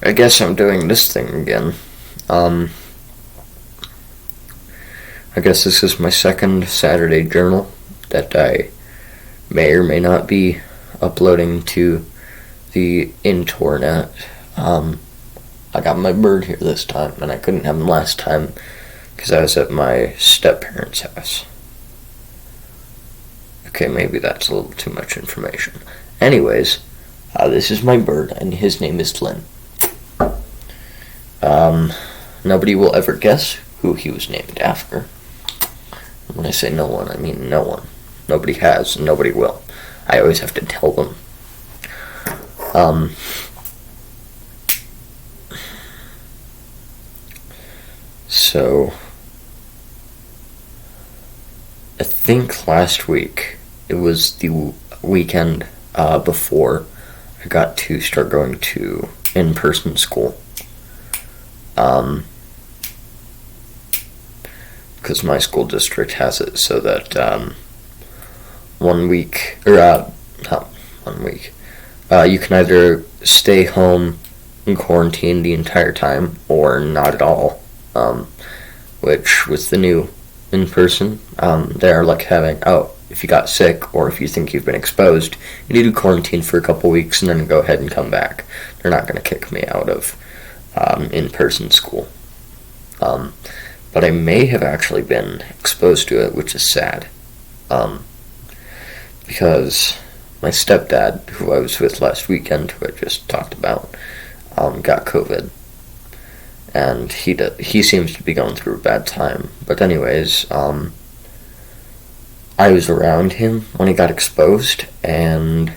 I guess I'm doing this thing again. Um, I guess this is my second Saturday journal that I may or may not be uploading to the internet. I got my bird here this time, and I couldn't have him last time because I was at my step-parents' house. Okay, maybe that's a little too much information. Anyways, this is my bird, and his name is Flynn. Nobody will ever guess who he was named after. When I say no one, I mean no one. Nobody has, and nobody will. I always have to tell them. So, I think last week, it was the weekend before I got to start going to in-person school. Because my school district has it so that 1 week, or not 1 week, you can either stay home in quarantine the entire time or not at all, which with the new in-person, they're like having, if you got sick or if you think you've been exposed, you need to quarantine for a couple weeks and then go ahead and come back. They're not going to kick me out of in-person school. But I may have actually been exposed to it, which is sad. Because my stepdad, who I was with last weekend, who I just talked about, got COVID. And he seems to be going through a bad time. But anyways, I was around him when he got exposed, and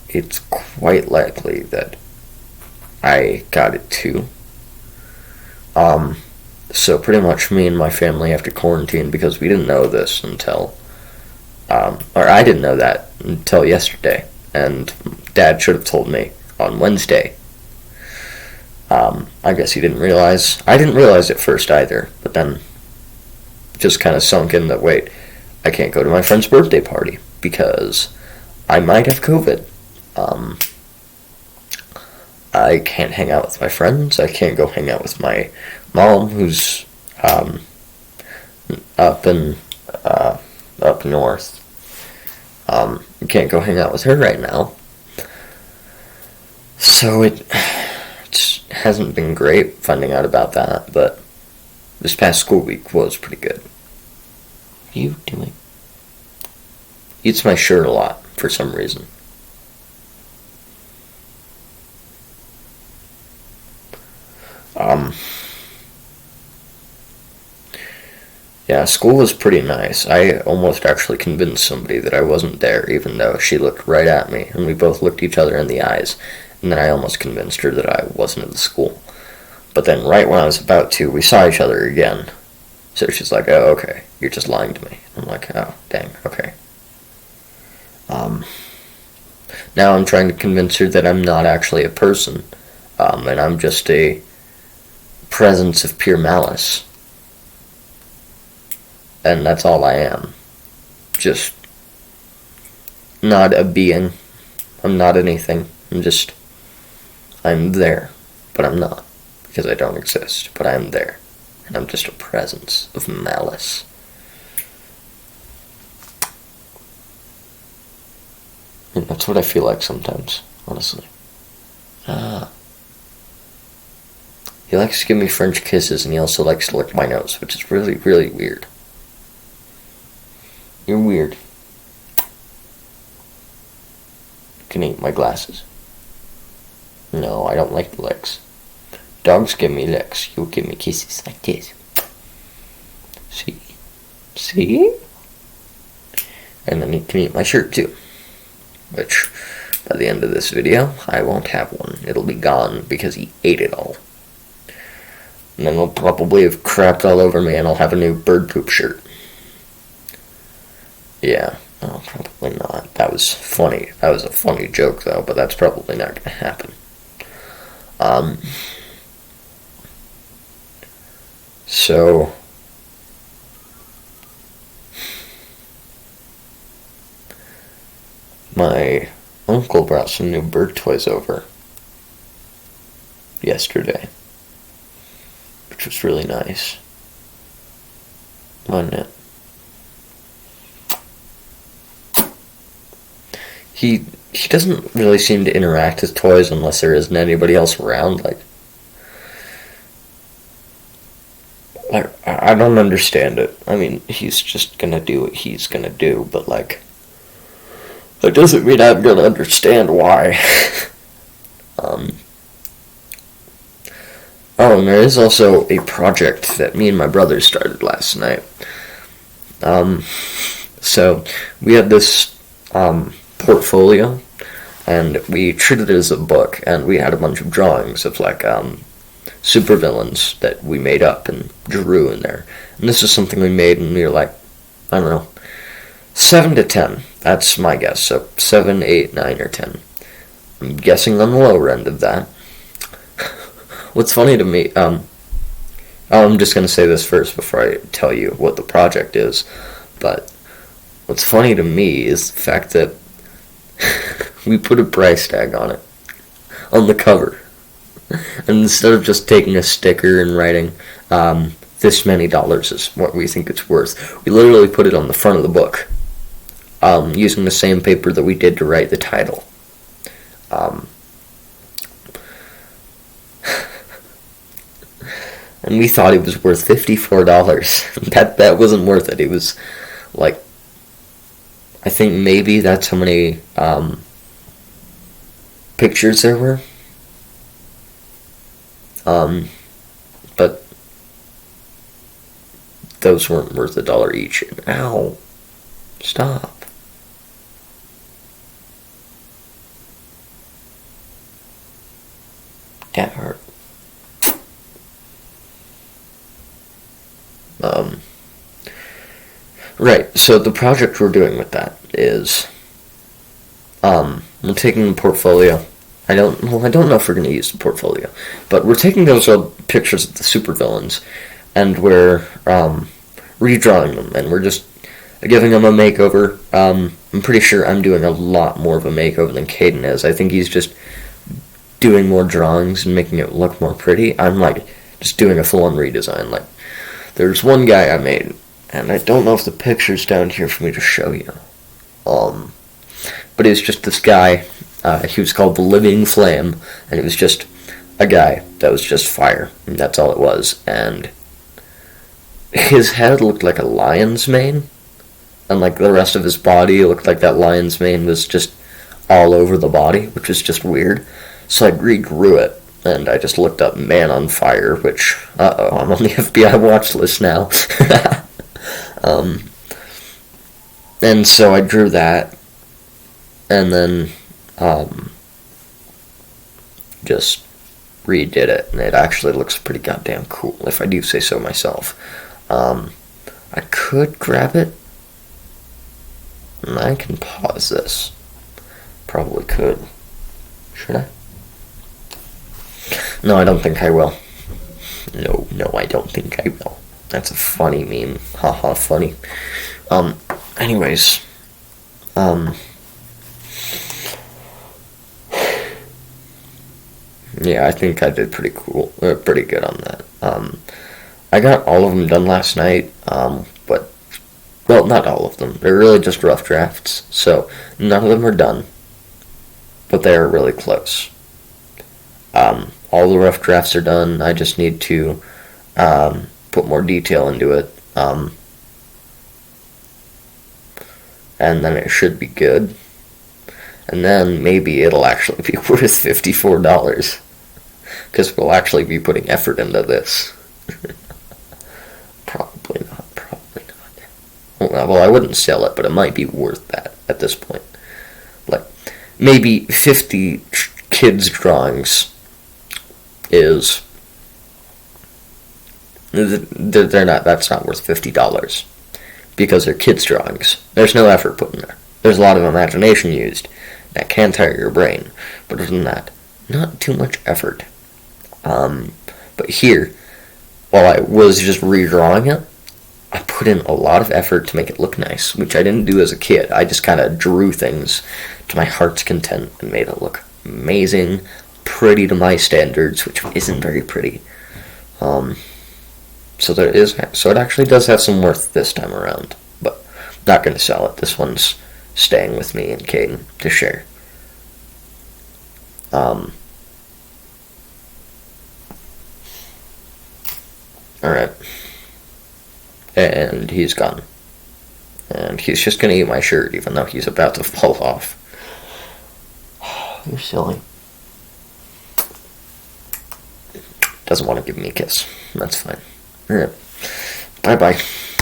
it's quite likely that I got it too. So pretty much me and my family have to quarantine because we didn't know this until, or I didn't know that until yesterday, and Dad should have told me on Wednesday. I guess he didn't realize. I didn't realize at first either, but then just kind of sunk in that, wait, I can't go to my friend's birthday party because I might have COVID. I can't hang out with my friends. I can't go hang out with my mom, who's up north. I can't go hang out with her right now. So it hasn't been great finding out about that, but this past school week was pretty good. What are you doing? He eats my shirt a lot for some reason. Yeah, school was pretty nice. I almost actually convinced somebody that I wasn't there, even though she looked right at me, and we both looked each other in the eyes, and then I almost convinced her that I wasn't at the school. But then right when I was about to, we saw each other again. So she's like, oh, okay, you're just lying to me. I'm like, oh, dang, okay. Now I'm trying to convince her that I'm not actually a person, and I'm just a presence of pure malice. And that's all I am. Just not a being. I'm not anything. I'm there, but I'm not, because I don't exist, but I'm there. And I'm just a presence of malice. And that's what I feel like sometimes, honestly. He likes to give me French kisses, and he also likes to lick my nose, which is really, really weird. You're weird. You can eat my glasses. No, I don't like the licks. Dogs give me licks. You give me kisses like this. See? See? And then you can eat my shirt too. Which, by the end of this video, I won't have one. It'll be gone because he ate it all. And then he'll probably have crapped all over me and I'll have a new bird poop shirt. Yeah, no, probably not. That was funny. That was a funny joke, though, but that's probably not going to happen. So, my uncle brought some new bird toys over yesterday, which was really nice, wasn't it? He doesn't really seem to interact with toys unless there isn't anybody else around. I don't understand it. I mean, he's just gonna do what he's gonna do, but that doesn't mean I'm gonna understand why. Oh, and there is also a project that me and my brother started last night. So we had this portfolio, and we treated it as a book, and we had a bunch of drawings of supervillains that we made up and drew in there. And this is something we made, and we were I don't know, 7 to 10. That's my guess. So 7, 8, 9, or 10. I'm guessing on the lower end of that. What's funny to me, I'm just going to say this first before I tell you what the project is, but what's funny to me is the fact that we put a price tag on it, on the cover. And instead of just taking a sticker and writing, this many dollars is what we think it's worth, we literally put it on the front of the book, using the same paper that we did to write the title. And we thought it was worth $54. That wasn't worth it. It was I think maybe that's how many pictures there were. But those weren't worth $1 each. Ow. Stop. That hurt. Right, so the project we're doing with that is, we're taking the portfolio. I don't know if we're going to use the portfolio, but we're taking those old pictures of the supervillains, and we're redrawing them, and we're just giving them a makeover. I'm pretty sure I'm doing a lot more of a makeover than Caden is. I think he's just doing more drawings and making it look more pretty. I'm just doing a full-on redesign. There's one guy I made, and I don't know if the picture's down here for me to show you. But he was just this guy. He was called the Living Flame, and it was just a guy that was just fire, and that's all it was. And his head looked like a lion's mane, and the rest of his body looked like that lion's mane was just all over the body, which was just weird. So I regrew it, and I just looked up Man on Fire, which, I'm on the FBI watch list now. And so I drew that, and then just redid it, and it actually looks pretty goddamn cool, if I do say so myself. I could grab it, and I can pause this. Probably could. Should I? No, I don't think I will. No, I don't think I will. That's a funny meme. Haha, funny. Anyways. Yeah, I think I did pretty good on that. I got all of them done last night, well, not all of them. They're really just rough drafts, so none of them are done, but they are really close. All the rough drafts are done. I just need to put more detail into it, and then it should be good. And then maybe it'll actually be worth $54, because we'll actually be putting effort into this. Probably not. Well, I wouldn't sell it, but it might be worth that at this point. Maybe 50 kids' drawings is... that's not worth $50, because they're kids' drawings. There's no effort put in there. There's a lot of imagination used. That can tire your brain, but other than that, not too much effort. But here, while I was just redrawing it, I put in a lot of effort to make it look nice, which I didn't do as a kid. I just kind of drew things to my heart's content and made it look amazing, pretty to my standards, which isn't very pretty. So it actually does have some worth this time around, but not going to sell it. This one's staying with me and Caden to share. Alright. And he's gone. And he's just gonna eat my shirt, even though he's about to fall off. You're silly. Doesn't want to give me a kiss. That's fine. Alright. Bye-bye.